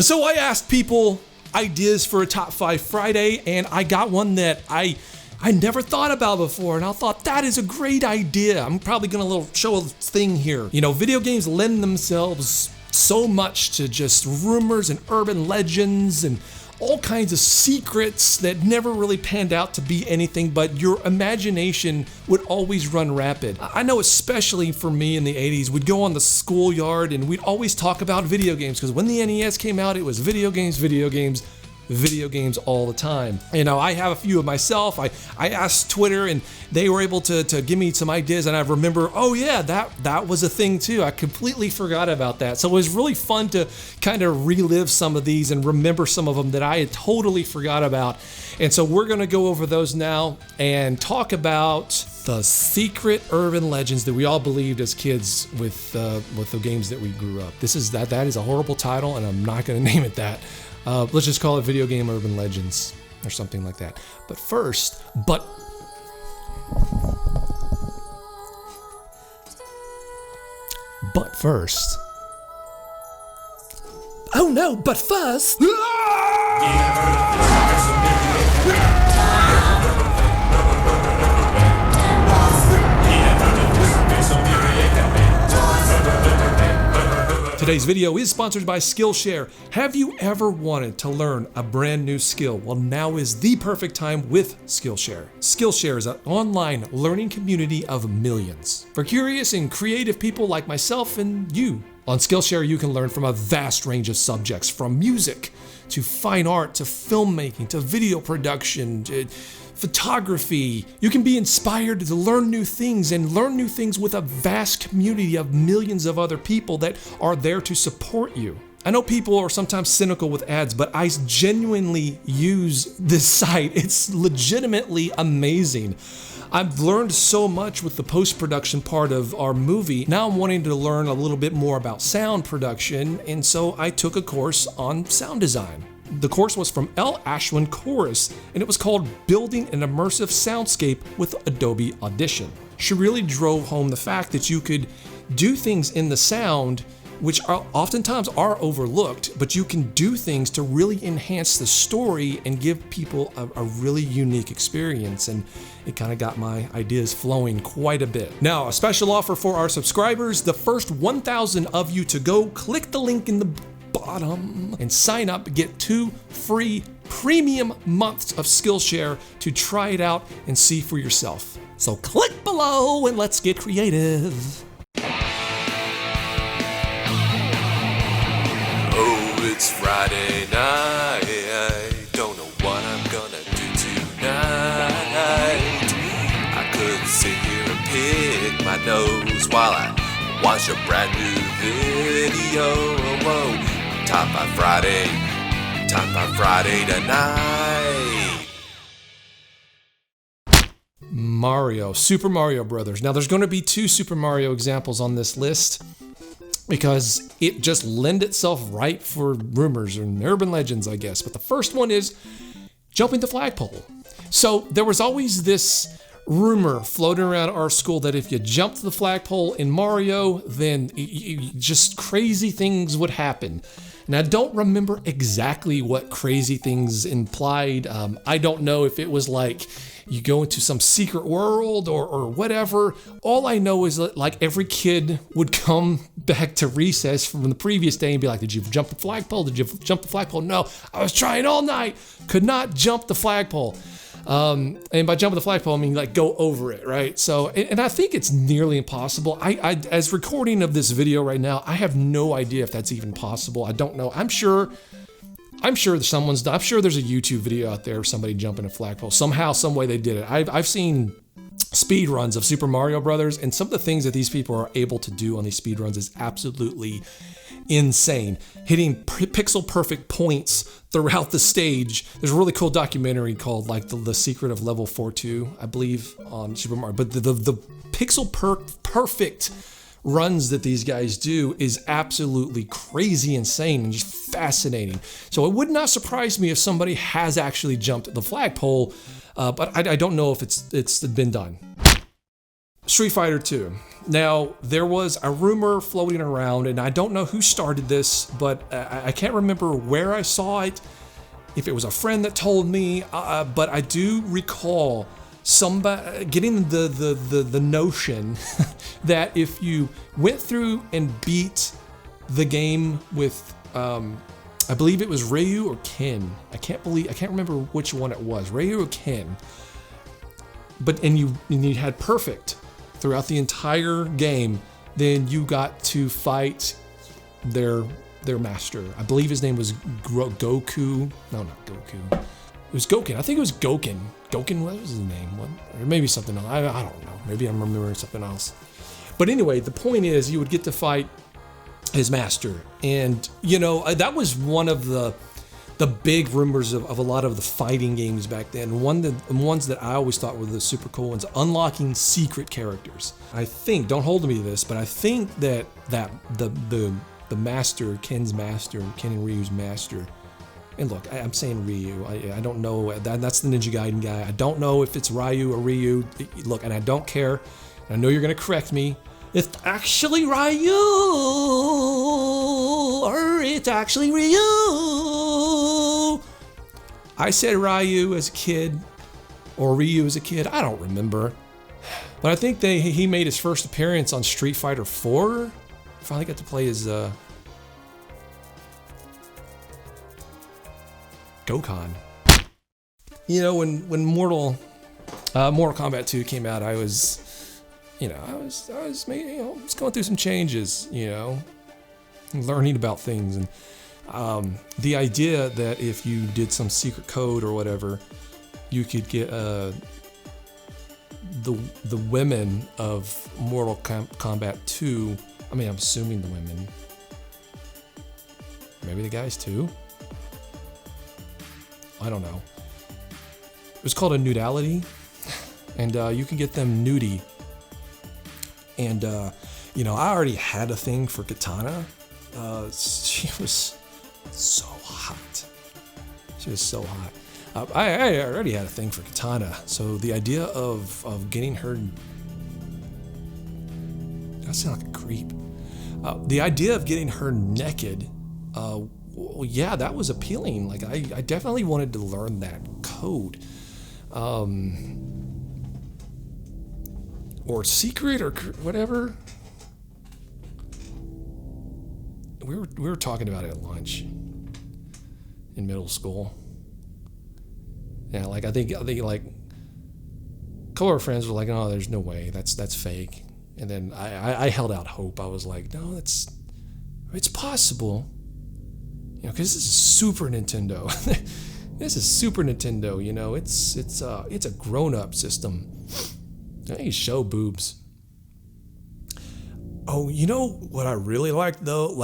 So I asked people ideas for a Top 5 Friday, and I got one that I never thought about before, and I thought that is a great idea. I'm probably gonna show a thing here. You know, video games lend themselves so much to just rumors and urban legends and all kinds of secrets that never really panned out to be anything, but your imagination would always run rapid. I know, especially for me in the 80s, we'd go on the schoolyard and we'd always talk about video games, because when the NES came out, it was video games all the time. You know, I have a few of myself. I asked Twitter and they were able to give me some ideas, and I remember, oh yeah, that was a thing too. I completely forgot about that. So it was really fun to kind of relive some of these and remember some of them that I had totally forgot about. And so we're gonna go over those now and talk about the secret urban legends that we all believed as kids with the games that we grew up. That is a horrible title, and I'm not gonna name it that. Let's just call it Video Game Urban Legends or something like that. But first, oh no, but first. Today's video is sponsored by Skillshare. Have you ever wanted to learn a brand new skill? Well, now is the perfect time with Skillshare. Skillshare is an online learning community of millions for curious and creative people like myself and you. On Skillshare, you can learn from a vast range of subjects, from music to fine art to filmmaking to video production to photography. You can be inspired to learn new things with a vast community of millions of other people that are there to support you. I know people are sometimes cynical with ads, but I genuinely use this site. It's legitimately amazing. I've learned so much with the post-production part of our movie. Now I'm wanting to learn a little bit more about sound production, and so I took a course on sound design. The course was from L. Ashwin Chorus, and it was called Building an Immersive Soundscape with Adobe Audition. She really drove home the fact that you could do things in the sound which are oftentimes overlooked, but you can do things to really enhance the story and give people a really unique experience. And it kind of got my ideas flowing quite a bit. Now, a special offer for our subscribers: the first 1,000 of you to go click the link in the bottom and sign up, get 2 free premium months of Skillshare to try it out and see for yourself. So click below and let's get creative. It's Friday night, I don't know what I'm gonna do tonight. I could sit here and pick my nose while I watch a brand new video. Top 5 Friday tonight. Super Mario Brothers. Now there's gonna be 2 Super Mario examples on this list, because it just lends itself right for rumors and urban legends, I guess. But the first one is jumping the flagpole. So there was always this rumor floating around our school that if you jumped the flagpole in Mario, then just crazy things would happen. And I don't remember exactly what crazy things implied. I don't know if it was like you go into some secret world or whatever. All I know is that like every kid would come back to recess from the previous day and be like, did you jump the flagpole? Did you jump the flagpole? No, I was trying all night, could not jump the flagpole. And by jumping the flagpole, I mean like go over it, right? So, and I think it's nearly impossible. I as recording of this video right now, I have no idea if that's even possible. I don't know. I'm sure there's a YouTube video out there of somebody jumping a flagpole. Somehow, some way they did it. I've seen speed runs of Super Mario Brothers, and some of the things that these people are able to do on these speed runs is absolutely insane. Hitting pixel perfect points throughout the stage. There's a really cool documentary called like the Secret of Level 4-2, I believe, on Super Mario. But the pixel perfect runs that these guys do is absolutely crazy, insane, and just fascinating. So it would not surprise me if somebody has actually jumped the flagpole, but I don't know if it's been done. Street Fighter 2. Now, there was a rumor floating around, and I don't know who started this, but I can't remember where I saw it, if it was a friend that told me, but I do recall somebody getting the notion that if you went through and beat the game with, I believe it was Ryu or Ken. I can't remember which one it was, Ryu or Ken. And you had perfect throughout the entire game, then you got to fight their master. I believe his name was Goku. No, not Goku. It was Goken. I think it was Goken. Goken, what was his name? Or maybe something else. I don't know. Maybe I'm remembering something else. But anyway, the point is you would get to fight his master. And, that was one of the big rumors of a lot of the fighting games back then. Ones that I always thought were the super cool ones, unlocking secret characters. I think, don't hold me to this, but I think that the master, Ken's master, Ken and Ryu's master, and look, I'm saying Ryu. I don't know. That's the Ninja Gaiden guy. I don't know if it's Ryu or Ryu. Look, and I don't care. I know you're going to correct me. It's actually Ryu, or it's actually Ryu. I said Ryu as a kid, or Ryu as a kid. I don't remember. But I think he made his first appearance on Street Fighter 4. Finally got to play as Gokhan. When Mortal Kombat 2 came out, I was going through some changes, learning about things, and the idea that if you did some secret code or whatever, you could get the women of Mortal Kombat 2. I mean, I'm assuming the women. Maybe the guys too. I don't know. It was called a nudality, and you can get them nudie. And I already had a thing for Katana. She was so hot. She was so hot. I already had a thing for Katana, so the idea of getting her. That sounds like a creep. The idea of getting her naked, yeah, that was appealing. Like I definitely wanted to learn that code, or secret or whatever. We were talking about it at lunch in middle school. Yeah, like I think like a couple of friends were like, "Oh, there's no way. That's fake." And then I held out hope. I was like, "No, it's possible." Because this is Super Nintendo. This is Super Nintendo. It's a grown-up system. They show boobs. Oh, what I really liked though?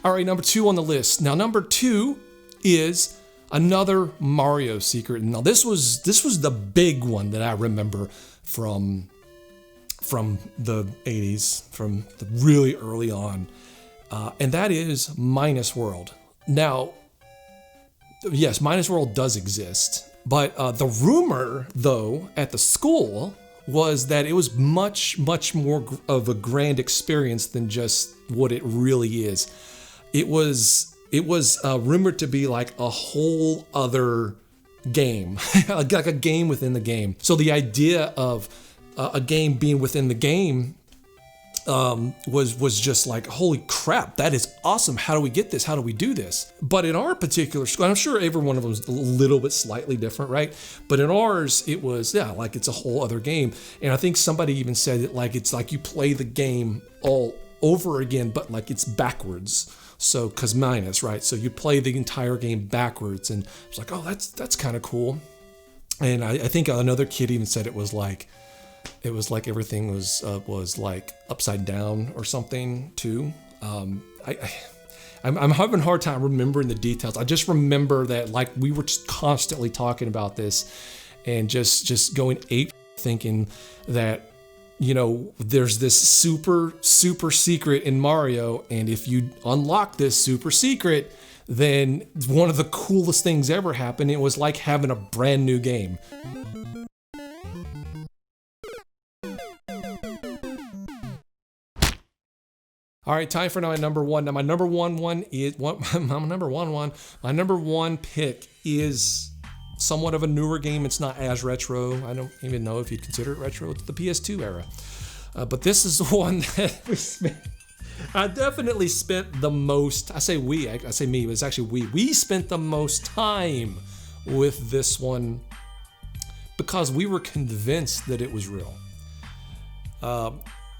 All right, number 2 on the list. Now, number 2 is another Mario secret. Now, this was the big one that I remember from the 80s, from the really early on. And that is Minus World. Now, yes, Minus World does exist, but the rumor, though, at the school was that it was much, much more of a grand experience than just what it really is. It was rumored to be like a whole other game, like a game within the game. So the idea of a game being within the game was just like, holy crap, that is awesome. How do we get this? How do we do this? But in our particular school, I'm sure every one of them is a little bit slightly different, right? But in ours, it was, like it's a whole other game. And I think somebody even said it like it's like you play the game all over again, but like it's backwards. So, cause minus, right? So you play the entire game backwards, and it's like, oh, that's kind of cool. And I think another kid even said it was like everything was like upside down or something too. I'm having a hard time remembering the details. I just remember that like we were just constantly talking about this, and just going ape, thinking that there's this super secret in Mario, and if you unlock this super secret, then one of the coolest things ever happened. It was like having a brand new game. All right, time for my number one. Now my number one is my number one pick is somewhat of a newer game. It's not as retro. I don't even know if you'd consider it retro. It's the PS2 era. But this is the one that we spent. I definitely spent the most. I say we. I say me. But it's actually we. We spent the most time with this one because we were convinced that it was real.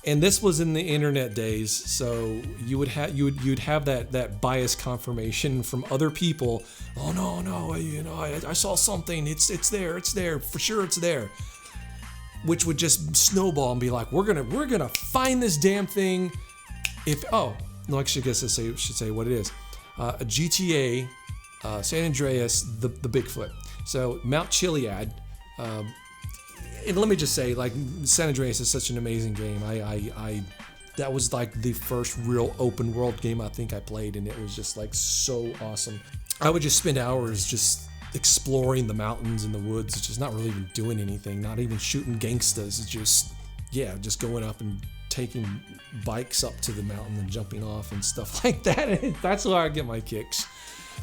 And this was in the internet days, so you'd have that bias confirmation from other people. Oh no, I saw something. It's there for sure. It's there, which would just snowball and be like, we're gonna find this damn thing. Actually, I guess I should say what it is. A GTA, San Andreas, the Bigfoot. So Mount Chiliad. And let me just say, like, San Andreas is such an amazing game. That was like the first real open world game I think I played, and it was just like so awesome. I would just spend hours just exploring the mountains and the woods, just not really even doing anything, not even shooting gangstas. Just going up and taking bikes up to the mountain and jumping off and stuff like that. That's where I get my kicks.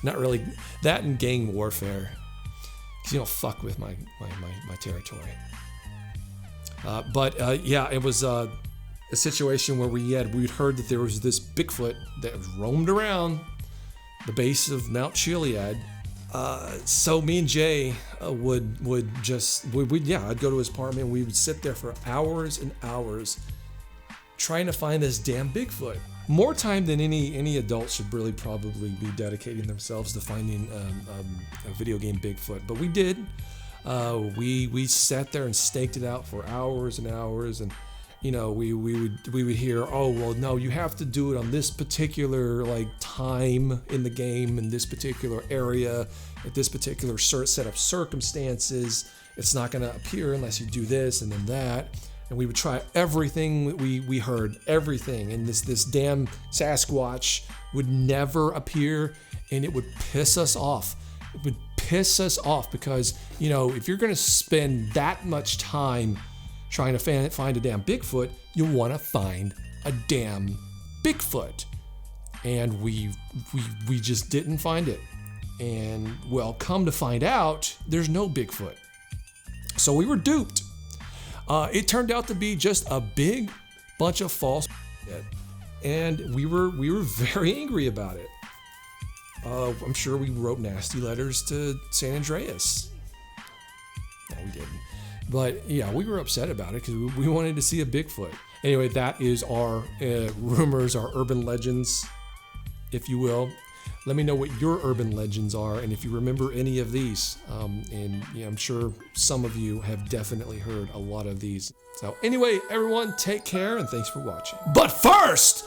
Not really that and gang warfare, because you don't fuck with my territory. It was a situation where we'd heard that there was this Bigfoot that roamed around the base of Mount Chiliad. So me and Jay I'd go to his apartment and we would sit there for hours and hours trying to find this damn Bigfoot. More time than any adult should really probably be dedicating themselves to finding a video game Bigfoot, but we did. We sat there and staked it out for hours and hours, and we would hear, oh well, no, you have to do it on this particular like time in the game, in this particular area, at this particular set of circumstances. It's not going to appear unless you do this and then that. And we would try everything we heard, everything, and this damn Sasquatch would never appear, and it would piss us off. It would piss us off because, if you're going to spend that much time trying to find a damn Bigfoot, you want to find a damn Bigfoot. And we just didn't find it. And, well, come to find out, there's no Bigfoot. So we were duped. It turned out to be just a big bunch of false shit. And we were very angry about it. I'm sure we wrote nasty letters to San Andreas. No, we didn't. But yeah, we were upset about it because we wanted to see a Bigfoot. Anyway, that is our rumors, our urban legends, if you will. Let me know what your urban legends are and if you remember any of these. I'm sure some of you have definitely heard a lot of these. So anyway, everyone, take care and thanks for watching. But first!